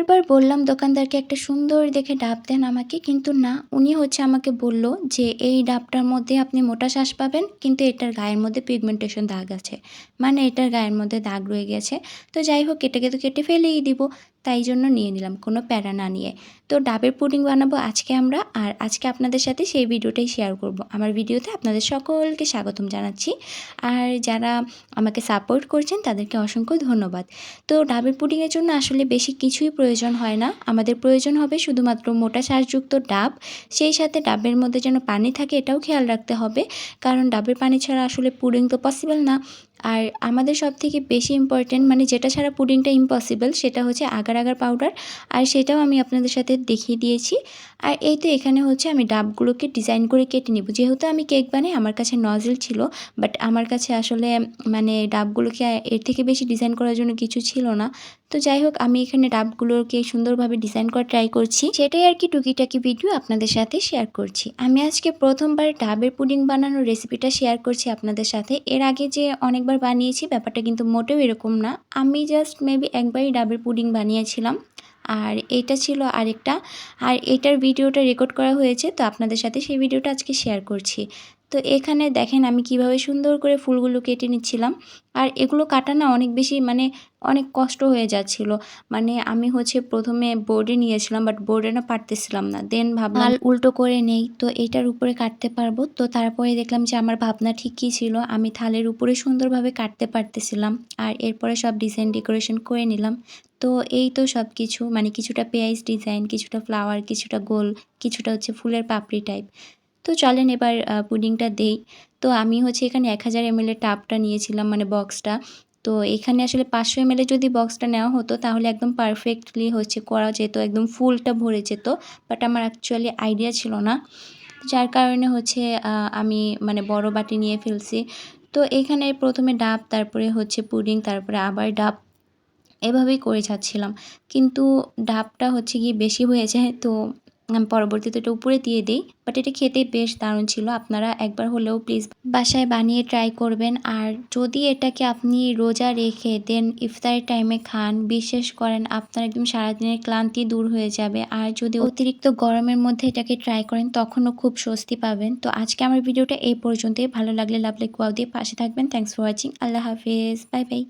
বারবার বললাম দোকানদারকে একটা সুন্দর দেখে ডাব দেন আমাকে, কিন্তু না, উনি হচ্ছে আমাকে বলল যে এই ডাবটার মধ্যে আপনি মোটা শ্বাস পাবেন, কিন্তু এটার গায়ের মধ্যে পিগমেন্টেশন দাগ আছে, মানে এটার গায়ের মধ্যে দাগ রয়ে গেছে। তো যাই হোক, এটাকে তো কেটে ফেলেই দিব, তাই জন্য নিয়ে নিলাম কোনো প্যারা না নিয়ে। তো ডাবের পুডিং বানাবো আজকে আমরা, আর আজকে আপনাদের সাথে সেই ভিডিওটাই শেয়ার করব। আমার ভিডিওতে আপনাদের সকলকে স্বাগতম জানাচ্ছি, আর যারা আমাকে সাপোর্ট করছেন তাদেরকে অসংখ্য ধন্যবাদ। তো ডাবের পুডিংয়ের জন্য আসলে বেশি কিছুই প্রয়োজন হয় না, আমাদের প্রয়োজন হবে শুধুমাত্র মোটা শাঁসযুক্ত ডাব, সেই সাথে ডাবের মধ্যে যেন পানি থাকে এটাও খেয়াল রাখতে হবে, কারণ ডাবের পানি ছাড়া আসলে পুডিং তো পসিবল না। আর আমাদের সবথেকে বেশি ইম্পর্ট্যান্ট, মানে যেটা ছাড়া পুডিংটা ইম্পসিবল, সেটা হচ্ছে আগার আগার পাউডার, আর সেটাও আমি আপনাদের সাথে দেখিয়ে দিয়েছি। আর এই তো এখানে হচ্ছে আমি ডাবগুলোকে ডিজাইন করে কেটে নেব, যেহেতু আমি কেক বানাই আমার কাছে নজল ছিল, বাট আমার কাছে আসলে মানে ডাবগুলোকে এর থেকে বেশি ডিজাইন করার জন্য কিছু ছিল না। তো যাই হোক, আমি এখানে ডাবগুলোকে সুন্দরভাবে ডিজাইন করা ট্রাই করছি, সেটাই আর কি টুকিটাকি ভিডিও আপনাদের সাথে শেয়ার করছি। আমি আজকে প্রথমবার ডাবের পুডিং বানানোর রেসিপিটা শেয়ার করছি আপনাদের সাথে। এর আগে যে অনেকবার বানিয়েছি ব্যাপারটা কিন্তু মোটেও এরকম না, আমি জাস্ট মেবি একবারই ডাবের পুডিং বানিয়েছিলাম, আর এইটা ছিল আরেকটা। আর এটার ভিডিওটা রেকর্ড করা হয়েছে, তো আপনাদের সাথে সেই ভিডিওটা আজকে শেয়ার করছি। তো এখানে দেখেন আমি কিভাবে সুন্দর করে ফুলগুলো কেটে নিচ্ছিলাম, আর এগুলো কাটা না অনেক বেশি মানে অনেক কষ্ট হয়ে যাচ্ছিল। মানে আমি হচ্ছে প্রথমে বোর্ডে নিয়েছিলাম, বাট বোর্ডে না পারতেছিলাম না, দেন ভাবলাম উল্টো করে নেই, তো এটার উপরে কাটতে পারবো। তো তারপরে দেখলাম যে আমার ভাবনা ঠিকই ছিল, আমি থালের উপরে সুন্দরভাবে কাটতে পারতেছিলাম। আর এরপরে সব ডিজাইন ডেকোরেশন করে নিলাম। তো এই তো সব কিছু, মানে কিছুটা পেঁয়াজ ডিজাইন, কিছুটা ফ্লাওয়ার, কিছুটা গোল, কিছুটা হচ্ছে ফুলের পাপড়ি টাইপ। তো চলেন এবার পুডিংটা দেই। তো আমি হচ্ছে এখানে 1000 ml এর টাবটা নিয়েছিলাম, মানে বক্সটা। তো এখানে আসলে 500 ml এর যদি বক্সটা নেওয়া হতো তাহলে একদম পারফেক্টলি হচ্ছে করা যেত, একদম ফুলটা ভরে যেত। বাট আমার অ্যাকচুয়ালি আইডিয়া ছিল না, যার কারণে হচ্ছে আমি মানে বড় বাটি নিয়ে ফেলছি। তো এখানে প্রথমে ডাব, তারপরে হচ্ছে পুডিং, তারপরে আবার ডাব, এভাবেই করে যাচ্ছিলাম। কিন্তু ডাবটা হচ্ছে গিয়ে বেশি হয়ে যায়, তো আমি পরবর্তীতে এটা উপরে দিয়ে দিই। বাট এটা খেতে বেশ দারুণ ছিল, আপনারা একবার হলেও প্লিজ বাসায় বানিয়ে ট্রাই করবেন। আর যদি এটাকে আপনি রোজা রেখে দেন ইফতারের টাইমে খান, বিশ্বাস করেন আপনার একদম সারাদিনের ক্লান্তি দূর হয়ে যাবে। আর যদি অতিরিক্ত গরমের মধ্যে এটাকে ট্রাই করেন তখনও খুব স্বস্তি পাবেন। তো আজকে আমার ভিডিওটা এই পর্যন্তই, ভালো লাগলে লাভ লাইক ওয়াও দিয়ে পাশে থাকবেন। থ্যাংকস ফর ওয়াচিং, আল্লাহ হাফেজ, বাই বাই।